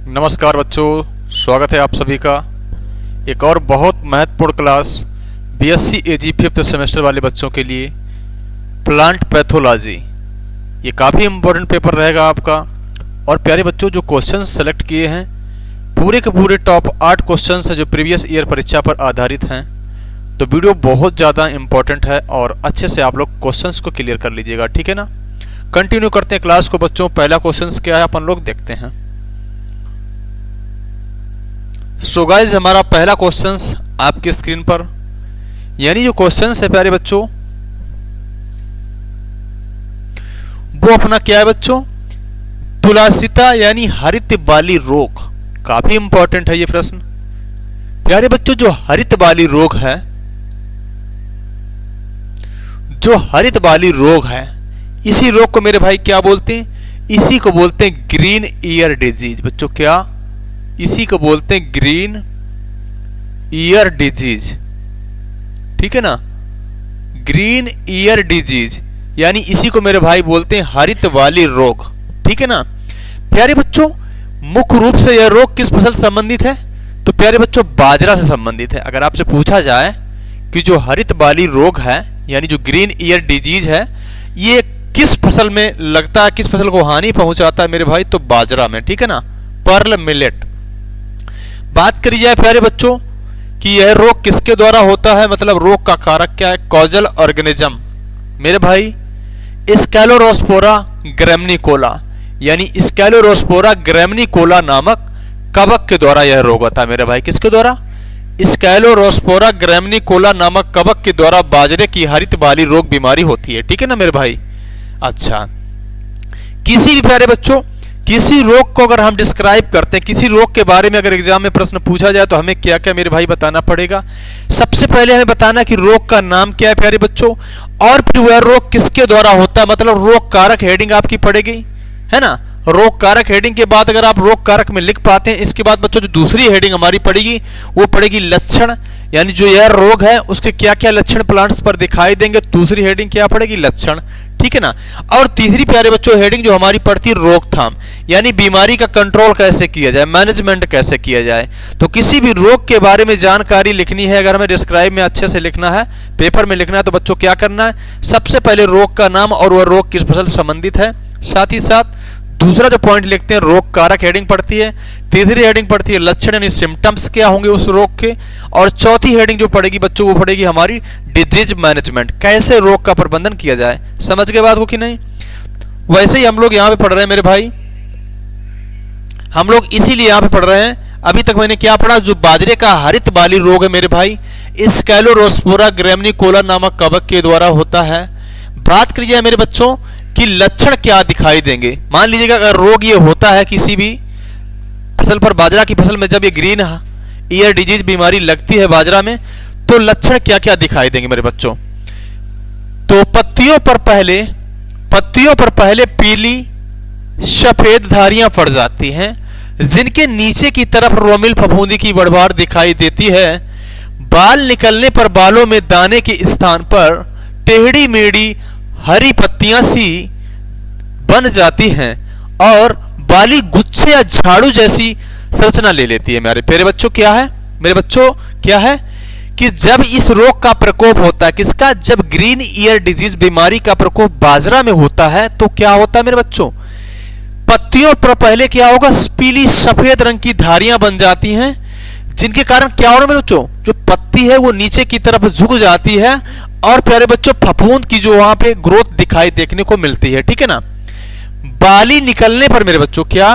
नमस्कार बच्चों, स्वागत है आप सभी का एक और बहुत महत्वपूर्ण क्लास बीएससी एजी 5th सेमेस्टर वाले बच्चों के लिए प्लांट पैथोलॉजी। ये काफ़ी इम्पोर्टेंट पेपर रहेगा आपका। और प्यारे बच्चों, जो क्वेश्चंस सेलेक्ट किए हैं पूरे के पूरे टॉप 8 क्वेश्चंस हैं जो प्रीवियस ईयर परीक्षा पर आधारित हैं। तो वीडियो बहुत ज़्यादा इम्पोर्टेंट है और अच्छे से आप लोग क्वेश्चंस को क्लियर कर लीजिएगा, ठीक है ना। कंटिन्यू करते हैं क्लास को बच्चों। पहला क्वेश्चन क्या है अपन लोग देखते हैं। सो गाइस, हमारा पहला क्वेश्चंस आपकी स्क्रीन पर, यानी जो क्वेश्चंस है प्यारे बच्चों वो अपना क्या है बच्चों, तुलासिता यानी हरित बाली रोग। काफी इंपॉर्टेंट है ये प्रश्न प्यारे बच्चों। जो हरित बाली रोग है, जो हरित बाली रोग है, इसी रोग को मेरे भाई क्या बोलते हैं? इसी को बोलते हैं ग्रीन ईयर डिजीज। बच्चों क्या? इसी को बोलते हैं ग्रीन ईयर डिजीज, ठीक है ना। ग्रीन ईयर डिजीज यानी इसी को मेरे भाई बोलते हैं हरित वाली रोग, ठीक है ना। प्यारे बच्चों, मुख्य रूप से यह रोग किस फसल से संबंधित है? तो प्यारे बच्चों बाजरा से संबंधित है। अगर आपसे पूछा जाए कि जो हरित वाली रोग है यानी जो ग्रीन ईयर डिजीज है ये किस फसल में लगता है, किस फसल को हानि पहुंचाता है मेरे भाई? तो बाजरा में, ठीक है ना, पर्ल मिलेट। बात करी जाए प्यारे बच्चों कि यह रोग किसके द्वारा होता है, मतलब रोग का कारक क्या है? कॉजल ऑर्गेनिज्म मेरे भाई स्कैलोरोस्पोरा ग्रैमनिकोला यानी स्कैलोरोस्पोरा ग्रैमनिकोला नामक कवक के द्वारा यह रोग होता है मेरे भाई। किसके द्वारा? स्कैलोरोस्पोरा ग्रैमनिकोला नामक कवक के द्वारा बाजरे की हरित बाली रोग बीमारी होती है, ठीक है ना मेरे भाई। अच्छा, किसी भी प्यारे बच्चों किसी रोग को अगर हम डिस्क्राइब करते हैं, किसी रोग के बारे में अगर एग्जाम में प्रश्न पूछा जाए तो हमें क्या क्या मेरे भाई बताना पड़ेगा? सबसे पहले हमें बताना कि रोग का नाम क्या है प्यारे बच्चों, और फिर वह रोग किसके द्वारा होता है, मतलब रोग कारक हेडिंग आपकी पड़ेगी, है ना। रोग कारक हेडिंग के बाद अगर आप रोग कारक में लिख पाते हैं, इसके बाद बच्चों जो दूसरी हेडिंग हमारी पड़ेगी वो पड़ेगी लक्षण, यानी जो यह रोग है उसके क्या क्या लक्षण प्लांट्स पर दिखाई देंगे। दूसरी हेडिंग क्या पड़ेगी? लक्षण, ठीक है ना। और तीसरी प्यारे बच्चों हेडिंग जो हमारी पड़ती है रोकथाम, यानी बीमारी का कंट्रोल कैसे किया जाए, मैनेजमेंट कैसे किया जाए। तो किसी भी रोग के बारे में जानकारी लिखनी है, अगर हमें डिस्क्राइब में अच्छे से लिखना है, पेपर में लिखना है, तो बच्चों क्या करना है? सबसे पहले रोग का नाम और वह रोग किस फसल से संबंधित है, साथ ही साथ दूसरा जो पॉइंट लिखते हैं रोग कारक हेडिंग पड़ती है, तीसरी हेडिंग पड़ती है लक्षण यानी सिम्टम्स क्या होंगे उस रोग के, और चौथी हेडिंग जो पड़ेगी बच्चों वो पड़ेगी हमारी डिजीज मैनेजमेंट, कैसे रोग का प्रबंधन किया जाए। समझ गए बात को कि नहीं? वैसे ही हम लोग यहाँ पे पढ़ रहे हैं मेरे भाई, हम लोग इसीलिए यहाँ पे पढ़ रहे हैं। अभी तक मैंने क्या पढ़ा? जो बाजरे का हरित बाली रोग है मेरे भाई स्कैलोरोस्पोरा ग्रैमनिकोला नामक कवक के द्वारा होता है। बात करी जाए मेरे बच्चों कि लक्षण क्या दिखाई देंगे। मान लीजिएगा अगर रोग ये होता है किसी भी फसल पर, बाजरा की फसल में जब ये ग्रीन ईयर डिजीज बीमारी लगती है बाजरा में, तो लक्षण क्या क्या दिखाई देंगे मेरे बच्चों? तो पत्तियों पर पहले पीली सफेद धारियां पड़ जाती हैं, जिनके नीचे की तरफ रोमिल फफूंदी की बढ़वार दिखाई देती है। बाल निकलने पर बालों में दाने के स्थान पर टेढ़ी मेढ़ी हरी पत्तियां सी बन जाती हैं और बाली गुच्छे या झाड़ू जैसी संरचना ले लेती है। मेरे बच्चों क्या है? मेरे बच्चों क्या है कि जब इस रोग का प्रकोप होता है, किसका? जब ग्रीन ईयर डिजीज बीमारी का प्रकोप बाजरा में होता है तो क्या होता है मेरे बच्चों? पत्तियों पर पहले क्या होगा? पीली सफेद रंग की धारियां बन जाती हैं, जिनके कारण क्या हो रहा है मेरे बच्चों? जो पत्ती है वो नीचे की तरफ झुक जाती है और प्यारे बच्चों फफूंद की जो वहां पे ग्रोथ दिखाई देखने को मिलती है, ठीक है ना। बाली निकलने पर मेरे बच्चों क्या?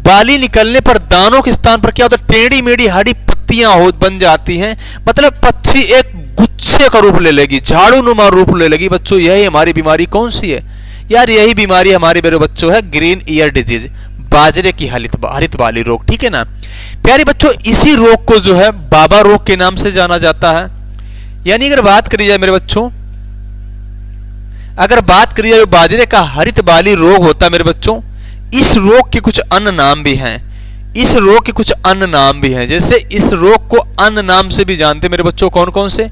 बाली निकलने पर दानों के स्थान पर क्या होता है? टेढ़ी मेढ़ी हरी पत्तियां बन जाती हैं, मतलब पत्ती एक गुच्छे का रूप ले लेगी, झाड़ू नुमा रूप ले लेगी। बच्चों यही हमारी बीमारी कौन सी है यार? यही बीमारी हमारे मेरे बच्चों है ग्रीन ईयर डिजीज, बाजरे की हरित बाली रोग, ठीक है ना। प्यारे बच्चों इसी रोग को जो है बाबा रोग के नाम से जाना जाता है। यानी अगर बात करी जाए मेरे बच्चों, अगर बात करी जाए बाजरे का हरित बाली रोग होता है मेरे बच्चों, इस रोग के कुछ अन्य नाम भी हैं। इस रोग के कुछ अन्य नाम भी हैं, जैसे इस रोग को अन्य नाम से भी जानते हैं मेरे बच्चों। कौन कौन से?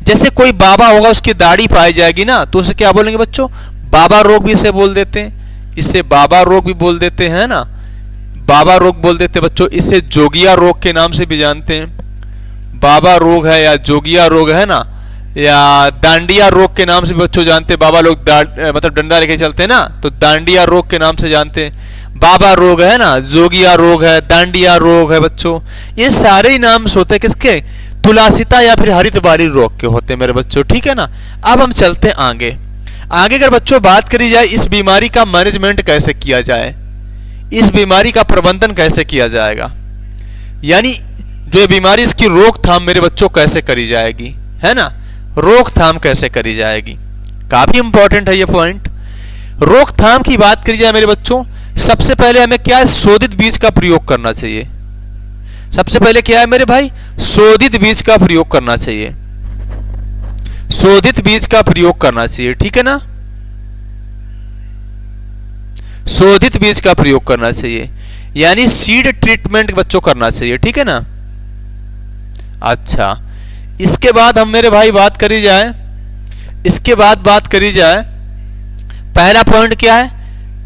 जैसे कोई बाबा होगा उसकी दाढ़ी पाई जाएगी ना, तो उसे क्या बोलेंगे बच्चों? बाबा रोग भी इसे बोल देते हैं, इसे बाबा रोग भी बोल देते हैं ना। बाबा रोग बोल देते बच्चों, इसे जोगिया रोग के नाम से भी जानते हैं। बाबा रोग है या जोगिया रोग है ना, या दांडिया रोग के नाम से बच्चों जानते हैं। बाबा लोग मतलब डंडा लेके चलते हैं ना, तो दांडिया रोग के नाम से जानते हैं। बाबा रोग है ना, जोगिया रोग है, दांडिया रोग है बच्चों, ये सारे ही नाम होते हैं किसके, तुलासिता या फिर हरित बाली रोग के होते हैं मेरे बच्चों, ठीक है ना। अब हम चलते हैं आगे। आगे अगर बच्चों बात करी जाए इस बीमारी का मैनेजमेंट कैसे किया जाए, इस बीमारी का प्रबंधन कैसे किया जाएगा, यानी जो बीमारी इसकी रोकथाम मेरे बच्चों कैसे करी जाएगी, है ना, रोकथाम कैसे करी जाएगी, काफी इंपॉर्टेंट है ये पॉइंट। रोकथाम की बात करी जाए मेरे बच्चों, सबसे पहले हमें क्या है, शोधित बीज का प्रयोग करना चाहिए। सबसे पहले क्या है मेरे भाई, शोधित बीज का प्रयोग करना चाहिए, शोधित बीज का प्रयोग करना चाहिए, ठीक है ना, शोधित बीज का प्रयोग करना चाहिए, यानी सीड ट्रीटमेंट बच्चों करना चाहिए, ठीक है ना। अच्छा, इसके बाद हम मेरे भाई बात करी जाए, इसके बाद बात करी जाए, पहला पॉइंट क्या है,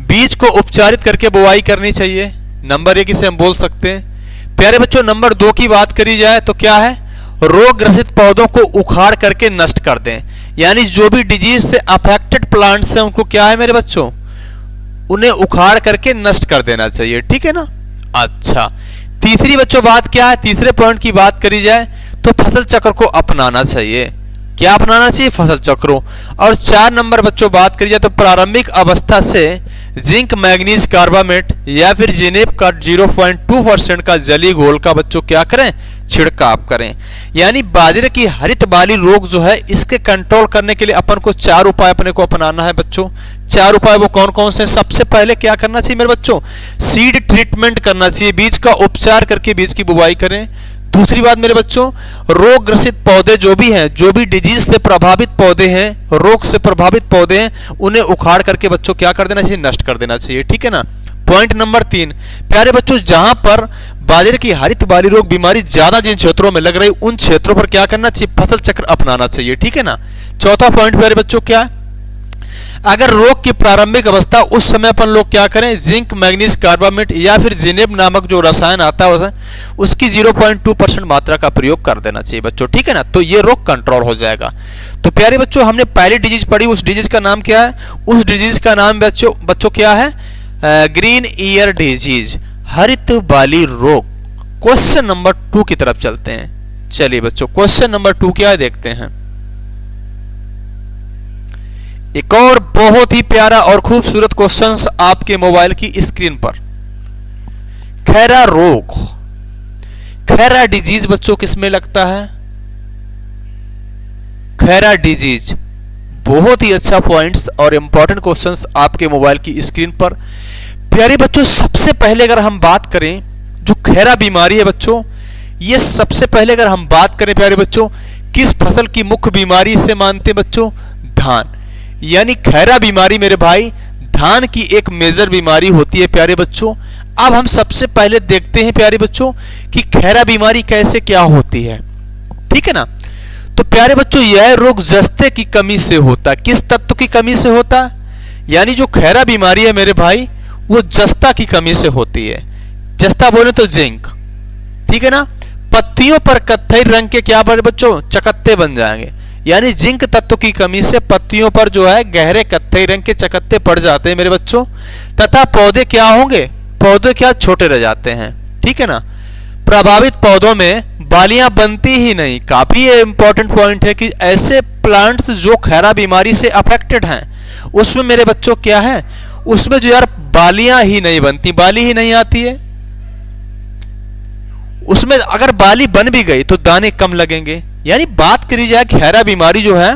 बीज को उपचारित करके बुआई करनी चाहिए, नंबर 1 इसे हम बोल सकते हैं। प्यारे बच्चों नंबर 2 की बात करी जाए तो क्या है, रोग ग्रसित पौधों को उखाड़ करके नष्ट कर दें, यानी जो भी डिजीज से अफेक्टेड प्लांट्स हैं उनको क्या है मेरे बच्चों, उन्हें उखाड़ करके नष्ट कर देना चाहिए, ठीक है ना। अच्छा, तीसरी बच्चों बात क्या है, तीसरे पॉइंट की बात करी जाए तो फसल चक्र को अपनाना चाहिए, क्या अपनाना चाहिए, फसल चक्रों। और 4 नंबर बच्चों बात करी जाए तो प्रारंभिक अवस्था से जिंक मैग्नीज कार्बामेट या फिर जिनेप का 0.2% का जली घोल का बच्चों क्या करें, छिड़काव करें। यानी बाजरे की हरित बाली रोग जो है इसके कंट्रोल करने के लिए अपन को 4 उपाय अपने को अपनाना है बच्चों। 4 उपाय वो कौन कौन से, सबसे पहले क्या करना चाहिए मेरे बच्चों, सीड ट्रीटमेंट करना चाहिए, बीज का उपचार करके बीज की बुवाई करें। दूसरी बात मेरे बच्चों, रोग ग्रसित पौधे जो भी हैं, जो भी डिजीज से प्रभावित पौधे हैं, रोग से प्रभावित पौधे हैं, उन्हें उखाड़ करके बच्चों क्या कर देना चाहिए, नष्ट कर देना चाहिए, ठीक है ना। पॉइंट नंबर 3, प्यारे बच्चों जहां पर बाजरे की हरित बाली रोग बीमारी ज्यादा जिन क्षेत्रों में लग रही उन क्षेत्रों पर क्या करना चाहिए, फसल चक्र अपनाना चाहिए, ठीक है ना। चौथा पॉइंट प्यारे बच्चों क्या है, अगर रोग की प्रारंभिक अवस्था उस समय अपन लोग क्या करें, जिंक मैग्नीज कार्बामेट या फिर जिनेब नामक जो रसायन आता है उसकी 0.2% मात्रा का प्रयोग कर देना चाहिए बच्चों, ठीक है ना। तो ये रोग कंट्रोल हो जाएगा। तो प्यारे बच्चों हमने पहली डिजीज पढ़ी, उस डिजीज का नाम क्या है, उस डिजीज का नाम बच्चों क्या है, ग्रीन ईयर डिजीज, हरित बाली रोग। क्वेश्चन नंबर 2 की तरफ चलते हैं। चलिए बच्चों क्वेश्चन नंबर 2 क्या है देखते हैं। एक और बहुत ही प्यारा और खूबसूरत क्वेश्चंस आपके मोबाइल की स्क्रीन पर। खैरा रोग, खैरा डिजीज बच्चों किसमें लगता है, खैरा डिजीज। बहुत ही अच्छा पॉइंट्स और इंपॉर्टेंट क्वेश्चंस आपके मोबाइल की स्क्रीन पर। प्यारे बच्चों सबसे पहले अगर हम बात करें जो खैरा बीमारी है बच्चों, ये सबसे पहले अगर हम बात करें प्यारे बच्चों किस फसल की मुख्य बीमारी से मानते हैं बच्चों, धान। यानी खैरा बीमारी मेरे भाई धान की एक मेजर बीमारी होती है प्यारे बच्चों। अब हम सबसे पहले देखते हैं प्यारे बच्चों कि खैरा बीमारी कैसे क्या होती है, ठीक है ना। तो प्यारे बच्चों यह रोग जस्ते की कमी से होता है, किस तत्व की कमी से होता है, यानी जो खैरा बीमारी है मेरे भाई वो जस्ता की कमी से होती है। जस्ता बोले तो जिंक, ठीक है ना। पत्तियों पर कत्थई रंग के क्या बड़े बच्चों, चकत्ते बन जाएंगे, यानी जिंक तत्व की कमी से पत्तियों पर जो है गहरे कत्थई रंग के चकत्ते पड़ जाते हैं मेरे बच्चों, तथा पौधे क्या होंगे, पौधे क्या छोटे रह जाते हैं, ठीक है ना। प्रभावित पौधों में बालियां बनती ही नहीं। काफी इंपॉर्टेंट पॉइंट है कि ऐसे प्लांट्स जो खैरा बीमारी से अफेक्टेड हैं उसमें मेरे बच्चों क्या है, उसमें जो यार बालियां ही नहीं बनती, बाली ही नहीं आती है उसमें। अगर बाली बन भी गई तो दाने कम लगेंगे। यानी बात करी जाए खैरा बीमारी जो है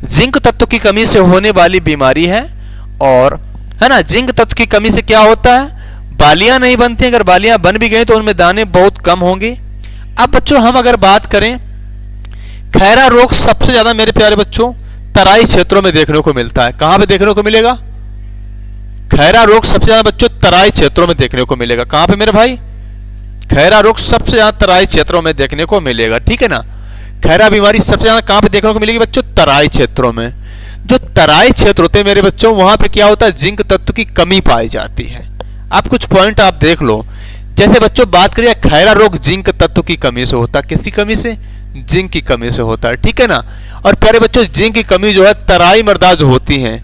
जिंक तत्व की कमी से होने वाली बीमारी है, और है ना जिंक तत्व की कमी से क्या होता है, बालियां नहीं बनती। अगर बालियां बन भी गई तो उनमें दाने बहुत कम होंगे। अब बच्चों हम अगर बात करें, खैरा रोग सबसे ज्यादा मेरे प्यारे बच्चों तराई क्षेत्रों में देखने को मिलता है। कहां पे देखने को मिलेगा, खैरा रोग सबसे ज्यादा बच्चों तराई क्षेत्रों में देखने को मिलेगा। कहां पे मेरे भाई, खैरा रोग सबसे ज्यादा तराई क्षेत्रों में देखने को मिलेगा, ठीक है ना। खैरा बीमारी सबसे ज्यादा कहां पे देखने को मिलेगी बच्चों, तराई क्षेत्रों में। जो तराई क्षेत्र होते हैं मेरे बच्चों वहां पे क्या होता है, जिंक तत्व की कमी पाई जाती है। आप कुछ पॉइंट आप देख लो जैसे बच्चों बात करिए खैरा रोग जिंक तत्व की कमी से होता है। किसकी कमी से? जिंक की कमी से होता है, ठीक है ना। और प्यारे बच्चों जिंक की कमी जो है तराई मृदा जो होती है,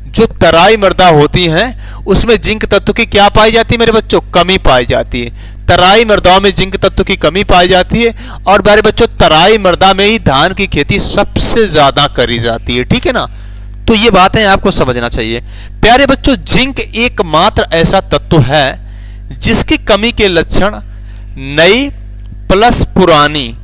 जो तराई मृदा होती है उसमें जिंक तत्व की क्या पाई जाती है मेरे बच्चों? कमी पाई जाती है। तराई मृदाओं में जिंक तत्व की कमी पाई जाती है और प्यारे बच्चों तराई मृदा में ही धान की खेती सबसे ज्यादा करी जाती है, ठीक है ना। तो ये बातें आपको समझना चाहिए। प्यारे बच्चों जिंक एकमात्र ऐसा तत्व है जिसकी कमी के लक्षण नई प्लस पुरानी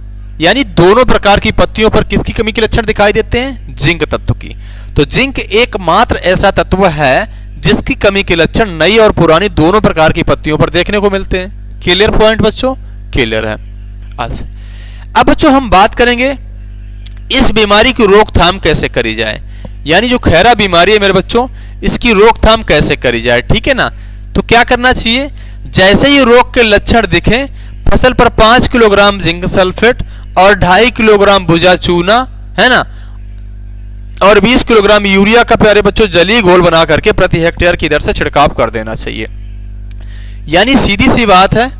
यानी दोनों प्रकार की पत्तियों पर किसकी कमी के लक्षण दिखाई देते हैं? जिंक तत्व की। तो जिंक एकमात्र ऐसा तत्व है जिसकी कमी के लक्षण नई और पुरानी दोनों प्रकार की पत्तियों पर देखने को मिलते हैं। क्लियर पॉइंट बच्चों? क्लियर है। आज अब बच्चों हम बात करेंगे इस बीमारी की रोकथाम कैसे करी जाए, यानी जो खैरा बीमारी है मेरे बच्चों इसकी रोकथाम कैसे करी जाए, ठीक है ना। तो क्या करना चाहिए? जैसे ही रोग के लक्षण दिखें फसल पर 5 किलोग्राम जिंक सल्फेट और 2.5 किलोग्राम भुजा चूना, है ना, और 20 किलोग्राम यूरिया का प्यारे बच्चों जलीय घोल बना करके प्रति हेक्टेयर की दर से छिड़काव कर देना चाहिए। यानी सीधी सी बात है,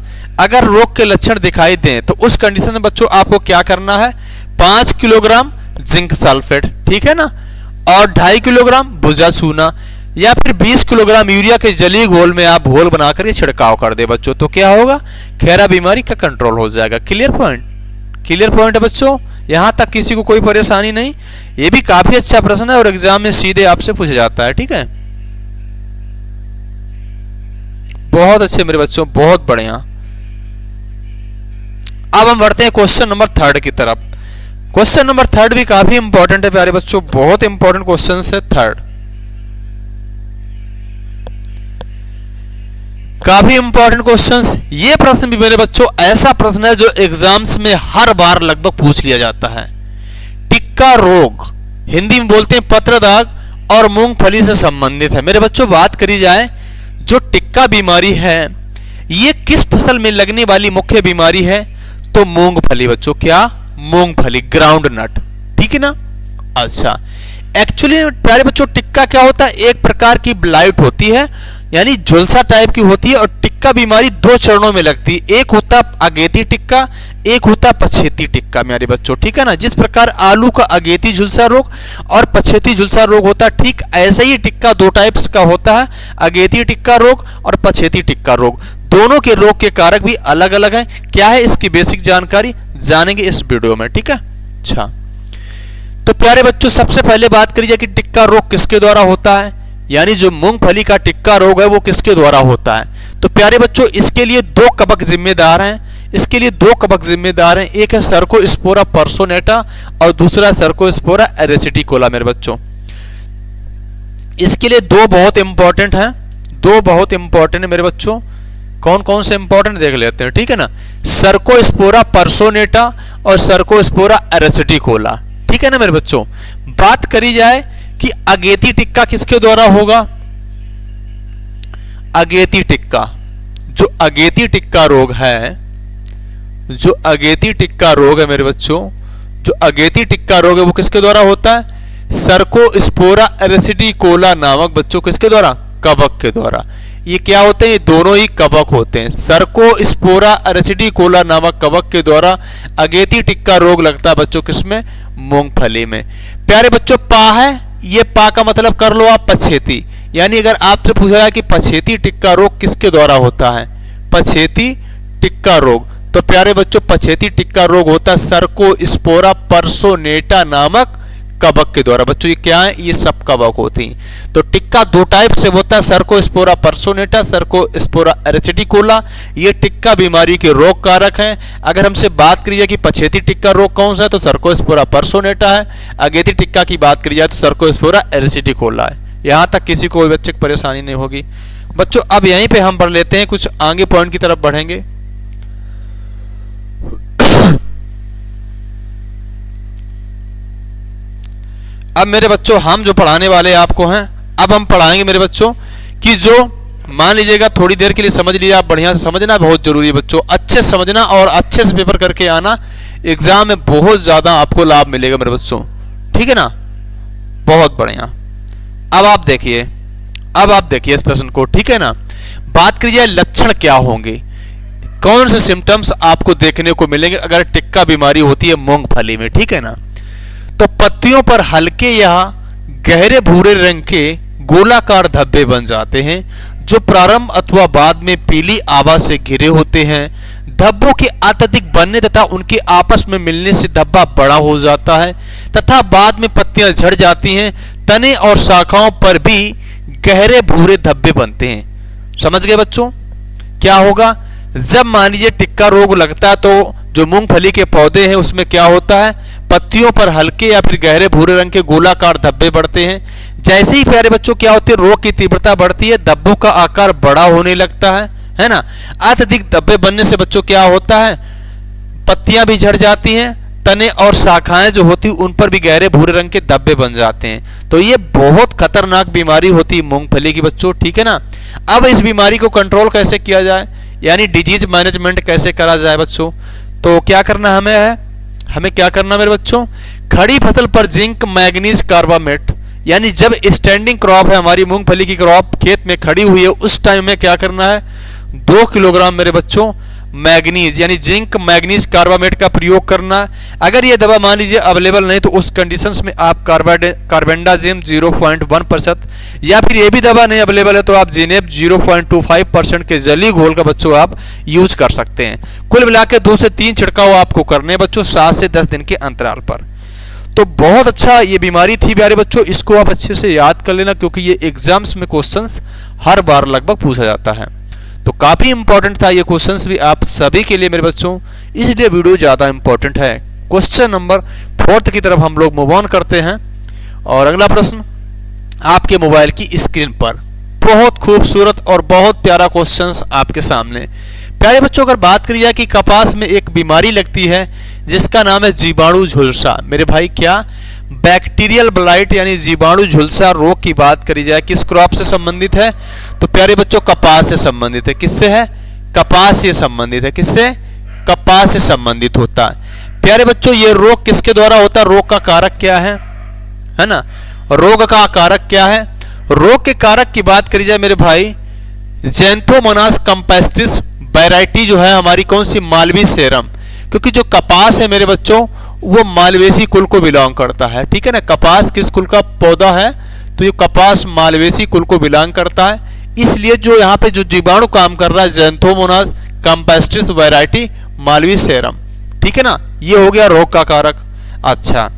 अगर रोग के लक्षण दिखाई दें तो उस कंडीशन में बच्चों आपको क्या करना है? 5 किलोग्राम जिंक सल्फेट, ठीक है ना, और 2.5 किलोग्राम भुजा चूना या फिर 20 किलोग्राम यूरिया के जलीय घोल में आप घोल बनाकर के छिड़काव कर दे बच्चों। तो क्या होगा? खैरा बीमारी का कंट्रोल हो जाएगा। Clear point? क्लियर पॉइंट है बच्चों? यहां तक किसी को कोई परेशानी नहीं। ये भी काफी अच्छा प्रश्न है और एग्जाम में सीधे आपसे पूछा जाता है, ठीक है। बहुत अच्छे मेरे बच्चों, बहुत बढ़िया। अब हम बढ़ते हैं क्वेश्चन नंबर 3 की तरफ। क्वेश्चन नंबर 3 भी काफी इंपॉर्टेंट है प्यारे बच्चों, बहुत इंपॉर्टेंट क्वेश्चन है 3। काफी इंपॉर्टेंट क्वेश्चंस। ये प्रश्न भी मेरे बच्चों ऐसा प्रश्न है जो एग्जाम्स में हर बार लगभग पूछ लिया जाता है। टिक्का रोग हिंदी में बोलते हैं पत्र दाग और मूंगफली से संबंधित है। मेरे बच्चों बात करी जाए जो टिक्का बीमारी है ये किस फसल में लगने वाली मुख्य बीमारी है? तो मूंगफली बच्चों। क्या? मूंगफली, ग्राउंड नट, ठीक है ना। अच्छा एक्चुअली प्यारे बच्चों टिक्का क्या होता है? एक प्रकार की ब्लाइट होती है यानी झुलसा टाइप की होती है और टिक्का बीमारी 2 चरणों में लगती है। एक होता अगेती टिक्का, एक होता पछेती टिक्का मेरे बच्चों, ठीक है ना। जिस प्रकार आलू का अगेती झुलसा रोग और पछेती झुलसा रोग होता है, ठीक ऐसे ही टिक्का 2 टाइप्स का होता है, अगेती टिक्का रोग और पछेती टिक्का रोग। दोनों के रोग के कारक भी अलग अलग हैं। क्या है इसकी बेसिक जानकारी जानेंगे इस वीडियो में, ठीक है। अच्छा तो प्यारे बच्चों सबसे पहले बात करिए कि टिक्का रोग किसके द्वारा होता है, यानी जो मूंगफली का टिक्का रोग है वो किसके द्वारा होता है। तो प्यारे बच्चों इसके लिए 2 कवक जिम्मेदार हैं। इसके लिए 2 कवक जिम्मेदार हैं। एक है सर्कोस्पोरा पर्सोनेटा और दूसरा सर्कोस्पोरा एरेसिटिकोला मेरे बच्चों। इसके लिए 2 बहुत इंपॉर्टेंट हैं, 2 बहुत इंपॉर्टेंट है मेरे बच्चों। कौन कौन से इंपॉर्टेंट देख लेते हैं, ठीक है ना। सर्कोस्पोरा पर्सोनेटा और सर्कोस्पोरा एरेसिटिकोला, ठीक है ना मेरे बच्चों। बात करी जाए कि अगेती टिक्का किसके द्वारा होगा? अगेती टिक्का, जो अगेती टिक्का रोग है, जो अगेती टिक्का रोग है मेरे बच्चों, जो अगेती टिक्का रोग है वो किसके द्वारा होता है? सर्कोस्पोरा एरेसिटिकोला नामक बच्चों किसके द्वारा? कवक के द्वारा। ये क्या होते हैं? ये दोनों ही कवक होते हैं। सर्कोस्पोरा एरेसिटिकोला नामक कवक के द्वारा अगेती टिक्का रोग लगता है बच्चों किसमें? मूंगफली में। प्यारे बच्चों पा है, ये पा का मतलब कर लो आप पछेती, यानी अगर आपसे पूछा जाए कि पछेती टिक्का रोग किसके द्वारा होता है, पछेती टिक्का रोग, तो प्यारे बच्चों पछेती टिक्का रोग होता है सर्कोस्पोरा पर्सोनेटा नामक कवक के द्वारा। बच्चों ये क्या है? ये सब कवक होती हैं। तो टिक्का 2 टाइप से होता है, सर्कोस्पोरा पर्सोनेटा, सर्कोस्पोरा एरेसिटिकोला। ये टिक्का बीमारी के रोग कारक हैं। अगर हमसे बात करी जाए कि पछेती टिक्का रोग कौन सा है तो सर्कोस्पोरा पर्सोनेटा है। अगेती टिक्का की बात करी जाए तो सर्कोस्पोरा एरेसिटिकोला है। यहां तक किसी को बच्चे को परेशानी नहीं होगी बच्चों। अब यहीं पे हम पढ़ लेते हैं, कुछ आगे पॉइंट की तरफ बढ़ेंगे। अब मेरे बच्चों हम जो पढ़ाने वाले आपको हैं, अब हम पढ़ाएंगे मेरे बच्चों कि जो मान लीजिएगा थोड़ी देर के लिए समझ लीजिए, आप बढ़िया से समझना बहुत जरूरी है बच्चों। अच्छे से समझना और अच्छे से पेपर करके आना, एग्जाम में बहुत ज्यादा आपको लाभ मिलेगा मेरे बच्चों, ठीक है ना। बहुत बढ़िया। अब आप देखिए, अब आप देखिए इस प्रश्न को, ठीक है ना। बात करिए लक्षण क्या होंगे, कौन से सिम्टम्स आपको देखने को मिलेंगे अगर टिक्का बीमारी होती है मूंगफली में, ठीक है ना। तो पत्तियों पर हल्के या गहरे भूरे रंग के गोलाकार धब्बे बन जाते हैं जो प्रारंभ अथवा बाद में पीली आभा से घिरे होते हैं। धब्बों के अत्यधिक बनने तथा उनके आपस में मिलने से धब्बा बड़ा हो जाता है तथा बाद में पत्तियां झड़ जाती हैं। तने और शाखाओं पर भी गहरे भूरे धब्बे बनते हैं। समझ गए बच्चों? क्या होगा जब मान लीजिए टिक्का रोग लगता है तो जो मूंगफली के पौधे हैं उसमें क्या होता है, पत्तियों पर हल्के या फिर गहरे भूरे रंग के गोलाकार धब्बे बढ़ते हैं। जैसे ही प्यारे बच्चों क्या होते हैं, रोग की तीव्रता बढ़ती है, धब्बों का आकार बड़ा होने लगता है ना। अत्यधिक धब्बे बनने से बच्चों क्या होता है, पत्तियां भी झड़ जाती हैं, तने और शाखाएं जो होती उन पर भी गहरे भूरे रंग के धब्बे बन जाते हैं। तो ये बहुत खतरनाक बीमारी होती है मूंगफली की बच्चों, ठीक है ना। अब इस बीमारी को कंट्रोल कैसे किया जाए, यानी डिजीज मैनेजमेंट कैसे करा जाए बच्चों, तो क्या करना हमें क्या करना मेरे बच्चों, खड़ी फसल पर जिंक मैग्नीज कार्बामेट, यानी जब स्टैंडिंग क्रॉप है हमारी मूंगफली की क्रॉप खेत में खड़ी हुई है उस टाइम में क्या करना है, 2 किलोग्राम मेरे बच्चों मैग्नीज यानी जिंक मैग्नीज कार्बामेट का प्रयोग करना। अगर ये दवा मान लीजिए अवेलेबल नहीं तो उस कंडीशंस में आप कार्बेंडाजिम 0.1% या फिर ये भी दवा नहीं अवेलेबल है तो आप जिनेब 0.25% के जली घोल का बच्चों आप यूज कर सकते हैं। कुल मिला के 2 से 3 छिड़काव आपको करने हैं बच्चों 7 से 10 दिन के अंतराल पर। तो बहुत अच्छा ये बीमारी थी प्यारे बच्चों, इसको आप अच्छे से याद कर लेना क्योंकि ये एग्जाम्स में क्वेश्चंस हर बार लगभग पूछा जाता है। तो काफी इंपॉर्टेंट था ये क्वेश्चंस भी आप सभी के लिए मेरे बच्चों, इसलिए वीडियो ज्यादा इंपॉर्टेंट है। क्वेश्चन नंबर 4 की तरफ हम लोग मूव ऑन करते हैं और अगला प्रश्न आपके मोबाइल की स्क्रीन पर बहुत खूबसूरत और बहुत प्यारा क्वेश्चंस आपके सामने। प्यारे बच्चों अगर बात करी जाए कि कपास में एक बीमारी लगती है जिसका नाम है जीवाणु झुलसा, मेरे भाई क्या बैक्टीरियल ब्लाइट यानी जीवाणु झुलसा रोग की बात करी जाए किस क्रॉप से संबंधित है, तो प्यारे बच्चों कपास से संबंधित है। किससे है, कपास से संबंधित है। किससे, कपास से संबंधित होता है। प्यारे बच्चों ये रोग किसके द्वारा होता है, रोग का कारक क्या है ना, रोग का कारक क्या है। रोग के कारक की बात करी जाए मेरे भाई, ज़ैंथोमोनास कैम्पेस्ट्रिस वैरायटी जो है हमारी कौन सी, मालवी सेरम, क्योंकि जो कपास है मेरे बच्चों वो मालवेसी कुल को बिलोंग करता है, ठीक है ना। कपास किस कुल का पौधा है, तो ये कपास मालवेसी कुल को बिलोंग करता है, इसलिए जो यहाँ पे जो जीवाणु काम कर रहा है Xanthomonas campestris variety Malvi serum, ठीक है ना। ये हो गया रोग का कारक। अच्छा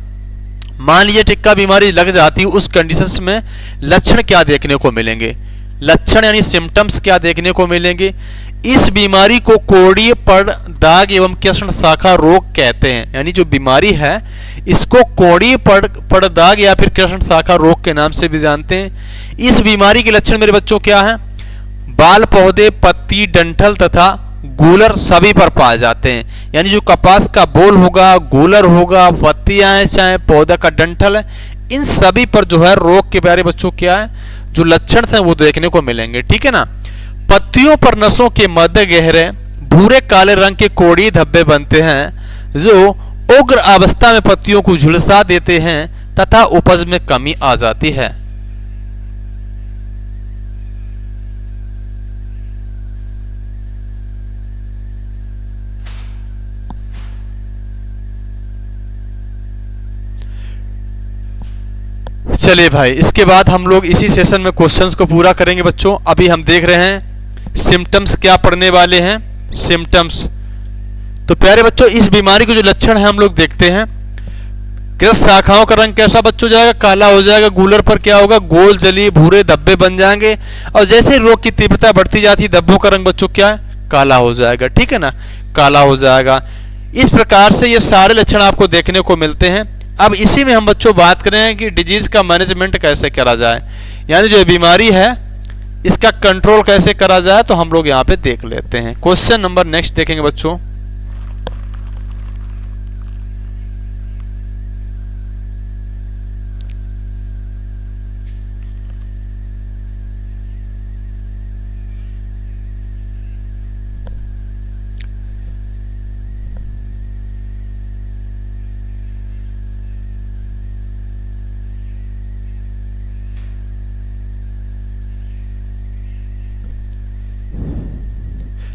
मान लीजिए टिक्का बीमारी लग जाती है, उस कंडीशंस में लक्षण क्या देखने को मिलेंगे, लक्षण यानी सिम्टम्स क्या देखने को मिलेंगे। इस बीमारी को कोड़ीय पड़ दाग एवं कृष्ण शाखा रोग कहते हैं, यानी जो बीमारी है इसको कोड़ीय पड़ दाग या फिर कृष्ण शाखा रोग के नाम से भी जानते हैं। इस बीमारी के लक्षण मेरे बच्चों क्या हैं, बाल पौधे पत्ती डंठल तथा गूलर सभी पर पाए जाते हैं, यानी जो कपास का बोल होगा, गूलर होगा, पत्तियां हैं चाहे पौधा का डंठल है, इन सभी पर जो है रोग के प्यारे बच्चों क्या है, जो लक्षण थे वो देखने को मिलेंगे, ठीक है ना। पत्तियों पर नसों के मध्य गहरे भूरे काले रंग के कोड़ी धब्बे बनते हैं जो उग्र अवस्था में पत्तियों को झुलसा देते हैं तथा उपज में कमी आ जाती है। चलिए भाई इसके बाद हम लोग इसी सेशन में क्वेश्चंस को पूरा करेंगे बच्चों। अभी हम देख रहे हैं सिम्टम्स क्या पढ़ने वाले हैं, सिम्टम्स। तो प्यारे बच्चों इस बीमारी के जो लक्षण है हम लोग देखते हैं। कृष्ण शाखाओं का रंग कैसा बच्चों जाएगा, काला हो जाएगा। गूलर पर क्या होगा, गोल जली भूरे धब्बे बन जाएंगे और जैसे रोग की तीव्रता बढ़ती जाती है धब्बों का रंग बच्चों क्या है, काला हो जाएगा, ठीक है ना, काला हो जाएगा। इस प्रकार से ये सारे लक्षण आपको देखने को मिलते हैं। अब इसी में हम बच्चों बात करें कि डिजीज का मैनेजमेंट कैसे करा जाए, यानी जो बीमारी है इसका कंट्रोल कैसे करा जाए, तो हम लोग यहाँ पे देख लेते हैं। क्वेश्चन नंबर नेक्स्ट देखेंगे बच्चों।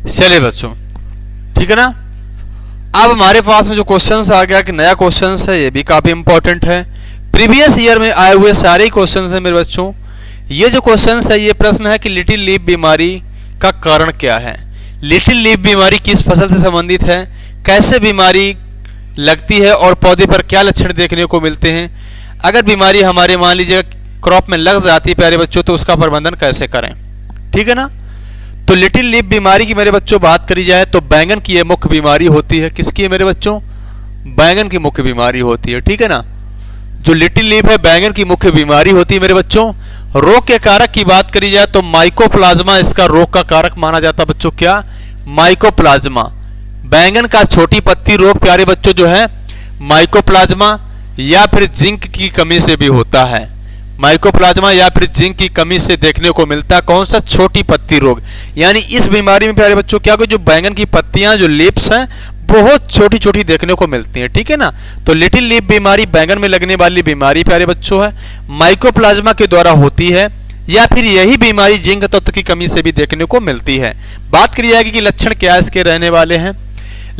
चलिए बच्चों ठीक है ना। अब हमारे पास में जो क्वेश्चंस आ गया कि नया क्वेश्चंस है, ये भी काफी इंपॉर्टेंट है। प्रीवियस ईयर में आए हुए सारे क्वेश्चंस हैं मेरे बच्चों। ये जो क्वेश्चंस है, ये प्रश्न है कि लिटिल लीफ बीमारी का कारण क्या है। लिटिल लीफ बीमारी किस फसल से संबंधित है, कैसे बीमारी लगती है और पौधे पर क्या लक्षण देखने को मिलते हैं। अगर बीमारी हमारे मान लीजिए क्रॉप में लग जाती है प्यारे बच्चों, तो उसका प्रबंधन कैसे करें, ठीक है ना। तो लिटिल लीफ बीमारी की मेरे बच्चों बात करी जाए तो बैंगन की यह मुख्य बीमारी होती है। किसकी है मेरे बच्चों, बैंगन की मुख्य बीमारी होती है, ठीक है ना। जो लिटिल लीफ है बैंगन की मुख्य बीमारी होती है मेरे बच्चों। रोग के कारक की बात करी जाए तो माइकोप्लाज्मा इसका रोग का कारक माना जाता है बच्चों। क्या, माइकोप्लाज्मा। बैंगन का छोटी पत्ती रोग प्यारे बच्चों जो है माइकोप्लाज्मा या फिर जिंक की कमी से भी होता है। माइकोप्लाज्मा या फिर जिंक की कमी से देखने को मिलता है। कौन सा, छोटी पत्ती रोग। यानी इस बीमारी में प्यारे बच्चों क्या होगा, जो बैंगन की पत्तियां जो लीव्स हैं बहुत छोटी छोटी देखने को मिलती हैं, ठीक है ना। तो लिटिल लीफ बीमारी बैंगन में लगने वाली बीमारी प्यारे बच्चों है, माइकोप्लाज्मा के द्वारा होती है, या फिर यही बीमारी जिंक तत्व की कमी से भी देखने को मिलती है। बात करी जाएगी कि लक्षण क्या इसके रहने वाले हैं।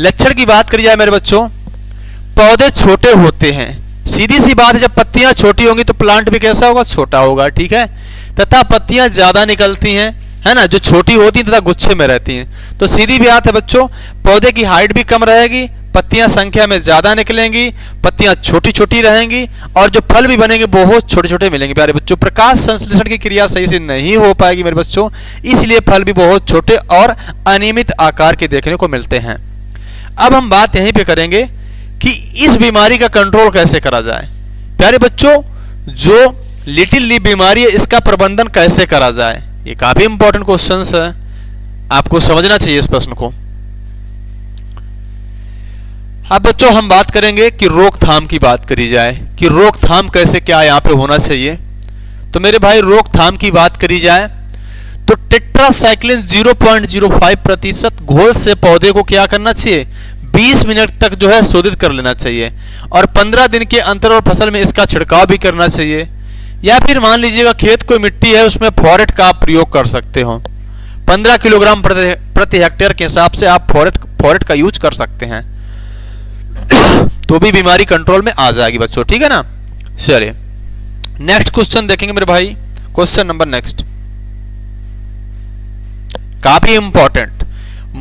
लक्षण की बात करी जाए मेरे बच्चों, पौधे छोटे होते हैं। सीधी सी बात है, जब पत्तियां छोटी होंगी तो प्लांट भी कैसा होगा, छोटा होगा, ठीक है। तथा पत्तियां ज्यादा निकलती हैं, है ना, जो छोटी होती हैं तथा गुच्छे में रहती हैं। तो सीधी बात है बच्चों, पौधे की हाइट भी कम रहेगी, पत्तियां संख्या में ज्यादा निकलेंगी, पत्तियां छोटी छोटी रहेंगी और जो फल भी बनेंगे बहुत छोटे छोटे मिलेंगे प्यारे बच्चों। प्रकाश संश्लेषण की क्रिया सही से नहीं हो पाएगी मेरे बच्चों, इसलिए फल भी बहुत छोटे और अनियमित आकार के देखने को मिलते हैं। अब हम बात यहीं पे करेंगे कि इस बीमारी का कंट्रोल कैसे करा जाए। प्यारे बच्चों, जो लिटिल लीफ बीमारी है इसका प्रबंधन कैसे करा जाए, ये काफी इंपॉर्टेंट क्वेश्चन है, आपको समझना चाहिए इस प्रश्न को। अब बच्चों हम बात करेंगे कि रोकथाम की बात करी जाए कि रोकथाम कैसे क्या यहाँ पे होना चाहिए। तो मेरे भाई रोकथाम की बात करी जाए तो टेट्रासाइक्लिन 0.05% घोल से पौधे को क्या करना चाहिए, 20 मिनट तक जो है शोधित कर लेना चाहिए और 15 दिन के अंतराल फसल में इसका छिड़काव भी करना चाहिए। या फिर मान लीजिएगा खेत कोई मिट्टी है उसमें फॉरेट का आप प्रयोग कर सकते हो, 15 किलोग्राम प्रति हेक्टेयर के हिसाब से आप फॉरेट का यूज कर सकते हैं, तो भी बीमारी कंट्रोल में आ जाएगी बच्चों, ठीक है ना। चलिए नेक्स्ट क्वेश्चन देखेंगे मेरे भाई, क्वेश्चन नंबर नेक्स्ट, काफी इंपॉर्टेंट,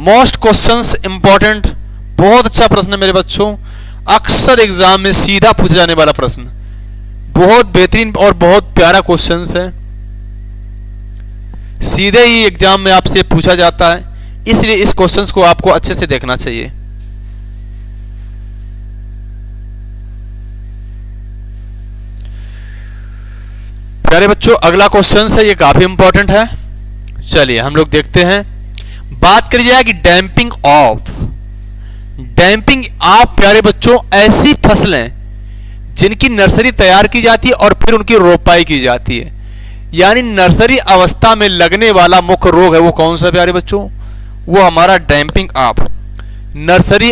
मोस्ट क्वेश्चंस इंपॉर्टेंट, बहुत अच्छा प्रश्न है मेरे बच्चों, अक्सर एग्जाम में सीधा पूछा जाने वाला प्रश्न, बहुत बेहतरीन और बहुत प्यारा क्वेश्चन है, सीधे ही एग्जाम में आपसे पूछा जाता है, इसलिए इस क्वेश्चन को आपको अच्छे से देखना चाहिए। प्यारे बच्चों अगला क्वेश्चन है, ये काफी इंपॉर्टेंट है। चलिए हम लोग देखते हैं, बात करी जाए कि डैंपिंग ऑफ। डैंपिंग ऑफ प्यारे बच्चों ऐसी फसलें जिनकी नर्सरी तैयार की जाती है और फिर उनकी रोपाई की जाती है, यानी नर्सरी अवस्था में लगने वाला मुख्य रोग है वो कौन सा प्यारे बच्चों, वो हमारा डैंपिंग ऑफ। नर्सरी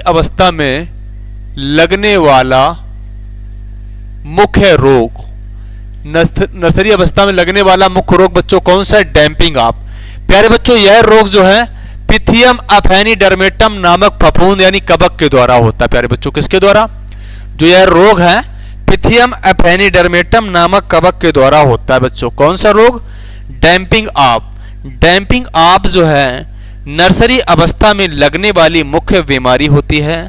अवस्था में लगने वाला मुख्य रोग, नर्सरी अवस्था में लगने वाला मुख्य रोग बच्चों कौन सा है, डैंपिंग ऑफ। प्यारे बच्चों यह रोग जो है पिथियम एफेनिडर्मेटम नामक फफूंद यानी कवक के द्वारा होता है। प्यारे बच्चों किसके द्वारा, जो यह रोग है पिथियम एफेनिडर्मेटम नामक कवक के द्वारा होता है बच्चों। कौन सा रोग, डैंपिंग ऑफ। डैंपिंग ऑफ जो है नर्सरी अवस्था में लगने वाली मुख्य बीमारी होती है।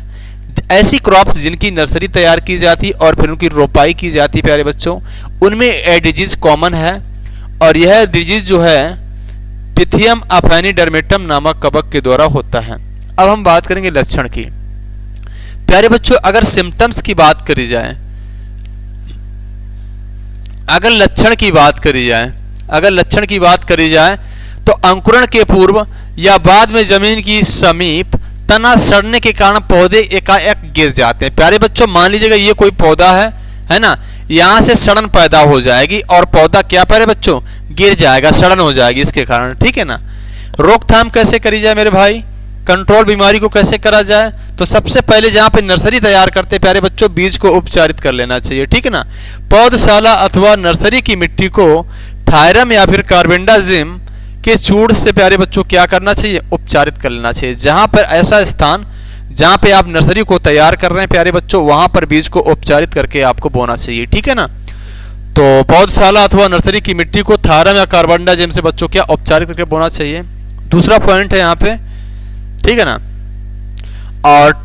ऐसी क्रॉप्स जिनकी नर्सरी तैयार की जाती और फिर उनकी रोपाई की जाती प्यारे बच्चों, उनमें यह डिजीज कॉमन है और यह डिजीज जो है पिथियम एफेनिडर्मेटम नामक कवक के द्वारा होता है। अब हम बात करेंगे लक्षण की। प्यारे बच्चों अगर सिम्टम्स की बात करी जाए, अगर लक्षण की बात करी जाए तो अंकुरण के पूर्व या बाद में जमीन की समीप तना सड़ने के कारण पौधे एकाएक गिर जाते हैं। प्यारे बच्चों मान लीजिएगा ये कोई पौधा है ना, यहां से सड़न पैदा हो जाएगी और पौधा क्या प्यारे बच्चों गिर जाएगा, सड़न हो जाएगी इसके कारण, ठीक है ना। रोकथाम कैसे करी जाए मेरे भाई, कंट्रोल बीमारी को कैसे करा जाए, तो सबसे पहले जहां पे नर्सरी तैयार करते प्यारे बच्चों बीज को उपचारित कर लेना चाहिए, ठीक है ना। पौधशाला अथवा नर्सरी की मिट्टी को थायरम या फिर कार्बेंडाजिम कि चूड़ से प्यारे बच्चों क्या करना चाहिए, उपचारित कर लेना चाहिए। जहां पर ऐसा स्थान जहां पे आप नर्सरी को तैयार कर रहे हैं प्यारे बच्चों, वहां पर बीज को उपचारित करके आपको बोना चाहिए, ठीक है ना। तो पौधशाला अथवा नर्सरी की मिट्टी को थारम या कार्बनडाजिम से बच्चों क्या उपचारित करके बोना चाहिए। दूसरा पॉइंट है यहाँ पे, ठीक है ना। और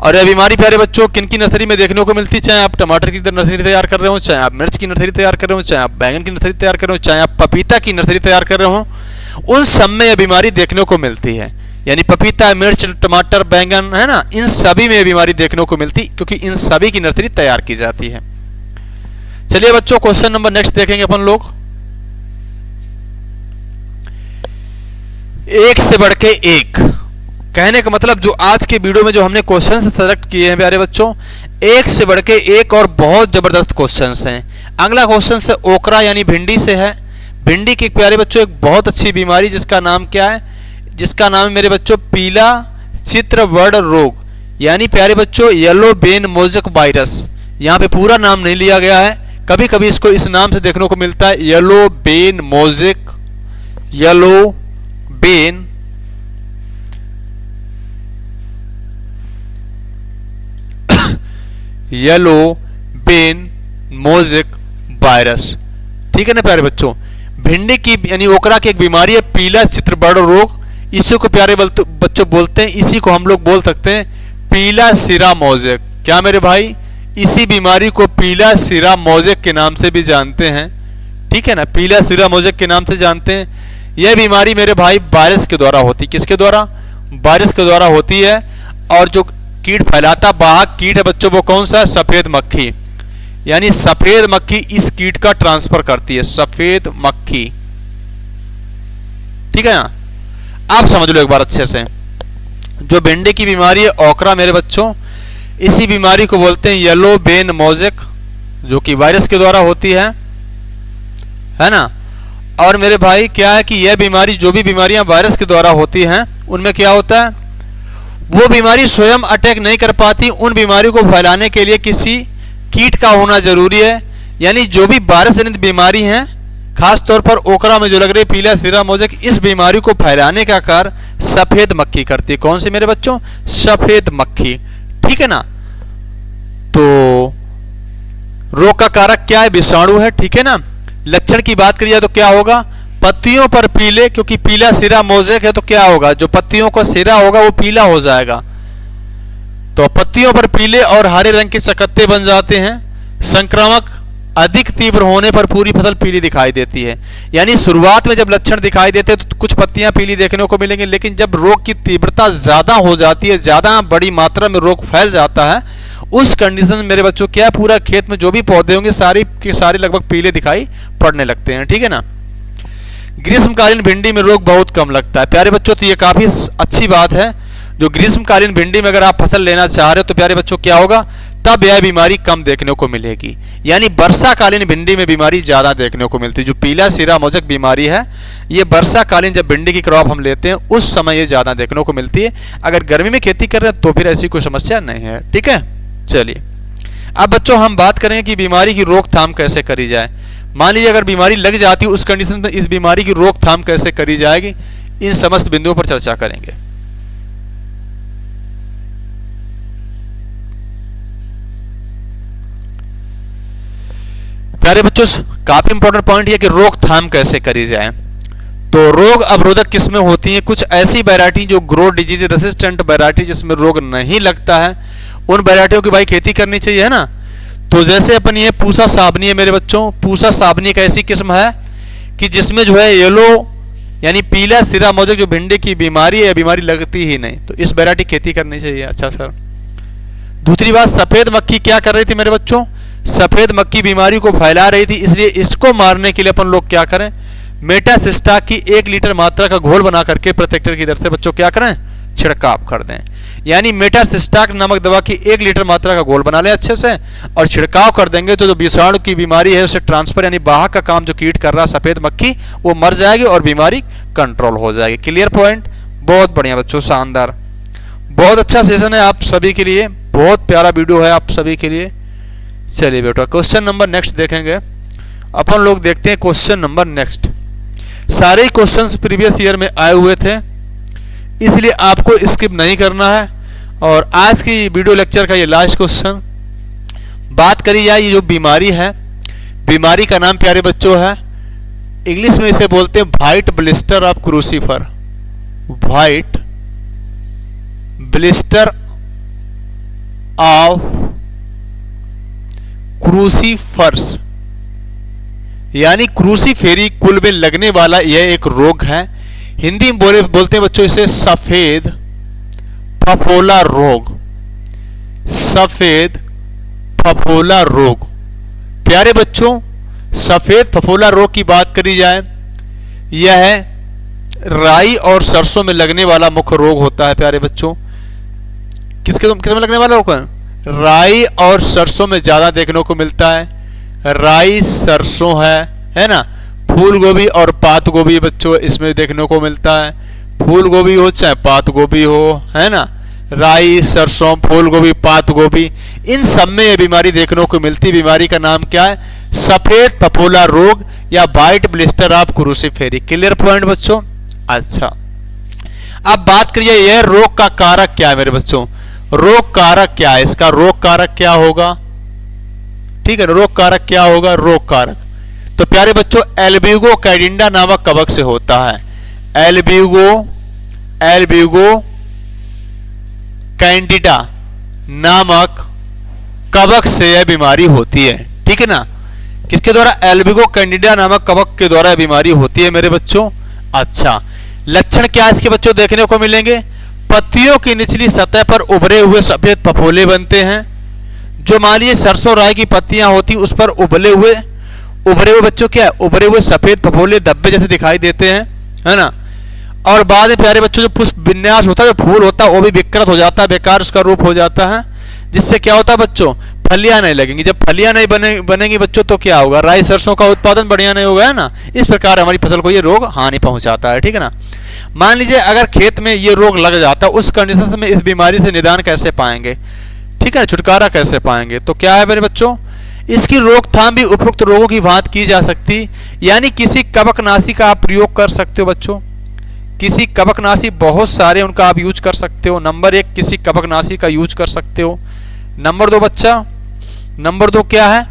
यह बीमारी प्यारे बच्चों किन की नर्सरी में देखने को मिलती है, चाहे आप टमाटर की नर्सरी तैयार कर रहे हो, चाहे आप मिर्च की नर्सरी तैयार कर रहे हो, चाहे आप बैंगन की नर्सरी तैयार कर रहे हो, चाहे आप पपीता की नर्सरी तैयार कर रहे हो, उन सब में यह बीमारी देखने को मिलती है। यानी पपीता, मिर्च, टमाटर, बैंगन, है ना, इन सभी में यह बीमारी देखने को मिलती, क्योंकि इन सभी की नर्सरी तैयार की जाती है। चलिए बच्चों क्वेश्चन नंबर नेक्स्ट देखेंगे अपन लोग। एक से बढ़ के एक, कहने का मतलब जो आज के वीडियो में जो हमने क्वेश्चन सेलेक्ट किए हैं प्यारे बच्चों, एक से बढ़ के एक और बहुत जबरदस्त क्वेश्चंस हैं। अगला क्वेश्चन से ओकरा यानी भिंडी से है। भिंडी की प्यारे बच्चों एक बहुत अच्छी बीमारी जिसका नाम क्या है, जिसका नाम है मेरे बच्चों पीला चित्रवर्ण रोग, यानी प्यारे बच्चों येलो बेन मोज़ेक वायरस। यहाँ पे पूरा नाम नहीं लिया गया है, कभी कभी इसको इस नाम से देखने को मिलता है, yellow Ben mosaic, yellow Ben yellow Ben mosaic virus, ठीक है ना प्यारे बच्चों। भिंडी की यानी ओकरा की एक बीमारी है पीला चित्रवर्ण रोग, इसी को प्यारे बच्चों बोलते हैं, इसी को हम लोग बोल सकते हैं पीला सिरा मोज़ेक। क्या मेरे भाई, इसी बीमारी को पीला सिरा मोज़ेक के नाम से भी जानते हैं, ठीक है ना, पीला सिरा मोज़ेक के नाम से जानते हैं। यह बीमारी मेरे भाई वायरस के द्वारा होती, किसके द्वारा, वायरस के द्वारा होती है। और जो कीट फैलाता वाहक कीट है बच्चों वो कौन सा है, सफेद मक्खी, यानी सफेद मक्खी इस कीट का ट्रांसफर करती है, सफेद मक्खी, ठीक है ना। आप समझ लो एक बार अच्छे से, जो भिंडी की बीमारी है ओकरा मेरे बच्चों, इसी बीमारी को बोलते हैं येलो बेन मोज़ेक, जो कि वायरस के द्वारा होती है ना। और मेरे भाई क्या है कि यह बीमारी, जो भी बीमारियां वायरस के द्वारा होती हैं उनमें क्या होता है, वो बीमारी स्वयं अटैक नहीं कर पाती, उन बीमारी को फैलाने के लिए किसी कीट का होना जरूरी है। यानी जो भी वायरस जनित बीमारी है, खास तौर पर ओकरा में जो लग रही है पीला सिरा मोज़ेक, इस बीमारी को फैलाने का कार्य सफेद मक्खी करती है। कौन सी मेरे बच्चों, सफेद मक्खी, ठीक है ना। तो रोग का कारक क्या है, विषाणु है, ठीक है ना। लक्षण की बात करिए तो क्या होगा, पत्तियों पर पीले, क्योंकि पीला सिरा मोज़ेक है तो क्या होगा, जो पत्तियों का सिरा होगा वो पीला हो जाएगा, तो पत्तियों पर पीले और हरे रंग के चकत्ते बन जाते हैं। संक्रामक अधिक तीव्र होने पर पूरी फसल पीली दिखाई देती है। यानी शुरुआत में जब लक्षण दिखाई देते हैं तो कुछ पत्तियां पीली देखने को मिलेंगी, लेकिन जब रोग की तीव्रता ज्यादा हो जाती है, ज्यादा बड़ी मात्रा में रोग फैल जाता है, उस कंडीशन में मेरे बच्चों क्या, पूरा खेत में जो भी पौधे होंगे सारे के सारे लगभग पीले दिखाई पड़ने लगते हैं, ठीक है ना। ग्रीष्मकालीन भिंडी में रोग बहुत कम लगता है प्यारे बच्चों, तो ये काफी अच्छी बात है। जो ग्रीष्मकालीन भिंडी में अगर आप फसल लेना चाह रहे हो तो प्यारे बच्चों क्या होगा, तब यह बीमारी कम देखने को मिलेगी। यानी वर्षाकालीन भिंडी में बीमारी ज्यादा देखने को मिलती है। जो पीला सिरा मोज़ेक बीमारी है, ये वर्षाकालीन जब भिंडी की क्रॉप हम लेते हैं उस समय ये ज्यादा देखने को मिलती है। अगर गर्मी में खेती कर रहे हैं तो फिर ऐसी कोई समस्या नहीं है, ठीक है। चलिए अब बच्चों हम बात करेंगे कि बीमारी की रोकथाम कैसे करी जाए। मान लीजिए अगर बीमारी लग जाती है, उस कंडीशन में इस बीमारी की रोकथाम कैसे करी जाएगी, इन समस्त बिंदुओं पर चर्चा करेंगे। प्यारे बच्चों काफी इंपॉर्टेंट पॉइंट ये कि रोकथाम कैसे करी जाए। तो रोग अवरोधक किस्में होती हैं, कुछ ऐसी वैरायटी जो ग्रो डिजीज रेसिस्टेंट वैरायटी जिसमें रोग नहीं लगता है, उन वैरायटियों की भाई खेती करनी चाहिए, है ना। तो जैसे अपन ये पूसा साबनी है मेरे बच्चों, पूसा साबनी एक ऐसी किस्म है कि जिसमें जो है येलो यानी पीला सिरा मोज़ेक जो भिंडी की बीमारी है, बीमारी लगती ही नहीं, तो इस वैरायटी खेती करनी चाहिए। अच्छा सर, दूसरी बात, सफेद मक्खी क्या कर रही थी मेरे बच्चों, सफेद मक्खी बीमारी को फैला रही थी, इसलिए इसको मारने के लिए अपन लोग क्या करें, मेटासिस्टाक की 1 लीटर मात्रा का घोल बना करके प्रति हेक्टेयर की दर से बच्चों क्या करें, छिड़काव कर दें। यानी मेटासिस्टाक नामक दवा की 1 लीटर मात्रा का घोल बना लें अच्छे से और छिड़काव कर देंगे, तो जो विषाणु की बीमारी है उसे ट्रांसफर यानी वाहक का काम जो कीट कर रहा है सफेद मक्खी, वो मर जाएगी और बीमारी कंट्रोल हो जाएगी। क्लियर पॉइंट, बहुत बढ़िया बच्चों, शानदार, बहुत अच्छा सेशन है आप सभी के लिए, बहुत प्यारा वीडियो है आप सभी के लिए। चलिए बेटा क्वेश्चन नंबर नेक्स्ट देखेंगे अपन लोग, देखते हैं क्वेश्चन नंबर नेक्स्ट। सारे ही क्वेश्चंस प्रीवियस ईयर में आए हुए थे, इसलिए आपको स्किप नहीं करना है। और आज की वीडियो लेक्चर का ये लास्ट क्वेश्चन, बात करी जाए ये जो बीमारी है, बीमारी का नाम प्यारे बच्चों है, इंग्लिश में इसे बोलते हैं white blister of crucifer. White blister of crucifers, यानी क्रूसीफेरी कुल में लगने वाला यह एक रोग है। हिंदी में बोलते हैं बच्चों इसे सफेद फफोला रोग। सफेद फफोला रोग। प्यारे बच्चों, सफेद फफोला रोग की बात करी जाए, यह राई और सरसों में लगने वाला मुख्य रोग होता है। प्यारे बच्चों, किसमें लगने वाला रोग है? राई और सरसों में ज्यादा देखने को मिलता है। राई सरसों है ना। फूल गोभी और पात गोभी बच्चों इसमें देखने को मिलता है। फूल गोभी हो चाहे पात गोभी हो, है ना, राई सरसों फूल गोभी पात गोभी, इन सब में यह बीमारी देखने को मिलती है। बीमारी का नाम क्या है? सफेद फफोला रोग या white blister of Cruciferae. Clear point बच्चों? अच्छा, अब बात करिए यह रोग का कारक क्या है मेरे बच्चों। रोग कारक क्या है इसका? रोग कारक क्या होगा? ठीक है, रोग कारक क्या होगा? रोग कारक तो प्यारे बच्चों एल्ब्यूगो कैंडिडा नामक कवक से होता है। एल्ब्यूगो कैंडिडा नामक कवक से यह बीमारी होती है। ठीक है ना, किसके द्वारा? एल्ब्यूगो कैंडिडा नामक कवक के द्वारा बीमारी होती है मेरे बच्चों। अच्छा, लक्षण क्या इसके बच्चों देखने को मिलेंगे? पत्तियों की निचली सतह पर उभरे हुए सफेद फफोले बनते हैं। जो मान लीजिए सरसों राई की पत्तियां होती उस पर उभरे हुए बच्चों क्या है? उभरे हुए सफेद फफोले धब्बे जैसे दिखाई देते हैं, है ना। और बाद में प्यारे बच्चों जो पुष्प विन्यास होता है, जो फूल होता है, वो भी विकृत हो जाता है, बेकार उसका रूप हो जाता है, जिससे क्या होता है बच्चों? फलियां नहीं लगेंगी। जब फलियां नहीं बनेंगी बच्चों तो क्या होगा? राई सरसों का उत्पादन बढ़िया नहीं होगा, है ना। इस प्रकार हमारी फसल को ये रोग हानि पहुंचाता है। ठीक है ना। मान लीजिए अगर खेत में ये रोग लग जाता है, उस कंडीशन में इस बीमारी से निदान कैसे पाएंगे? ठीक है, छुटकारा कैसे पाएंगे? तो क्या है मेरे बच्चों, इसकी रोकथाम भी उपरोक्त रोगों की भांति की जा सकती, यानी किसी कवकनाशी का आप प्रयोग कर सकते हो बच्चों। किसी कवकनाशी बहुत सारे उनका आप यूज कर सकते हो। नंबर 1 किसी कवकनाशी का यूज कर सकते हो। नंबर 2 बच्चा, नंबर 2 क्या है?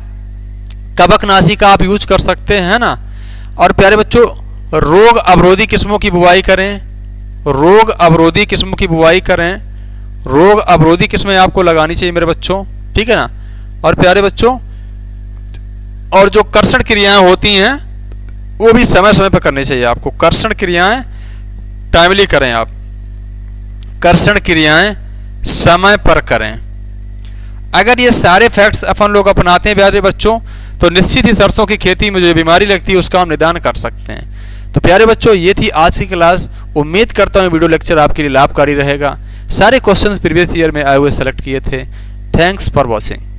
कवकनाशी का आप यूज कर सकते हैं, है ना। और प्यारे बच्चों रोग अवरोधी किस्मों की बुवाई करें। रोग अवरोधी किस्मों की बुवाई करें। रोग अवरोधी किस्में आपको लगानी चाहिए मेरे बच्चों। ठीक है ना। और प्यारे बच्चों, और जो कर्षण क्रियाएं होती हैं वो भी समय समय पर करनी चाहिए आपको। कर्षण क्रियाएं टाइमली करें आप। कर्षण क्रियाएं समय पर करें। अगर ये सारे फैक्ट्स अपन लोग अपनाते हैं प्यारे बच्चों, तो निश्चित ही सरसों की खेती में जो बीमारी लगती है उसका हम निदान कर सकते हैं। तो प्यारे बच्चों ये थी आज की क्लास। उम्मीद करता हूँ वीडियो लेक्चर आपके लिए लाभकारी रहेगा। सारे क्वेश्चंस प्रीवियस ईयर में आए हुए सेलेक्ट किए थे। Thanks for watching.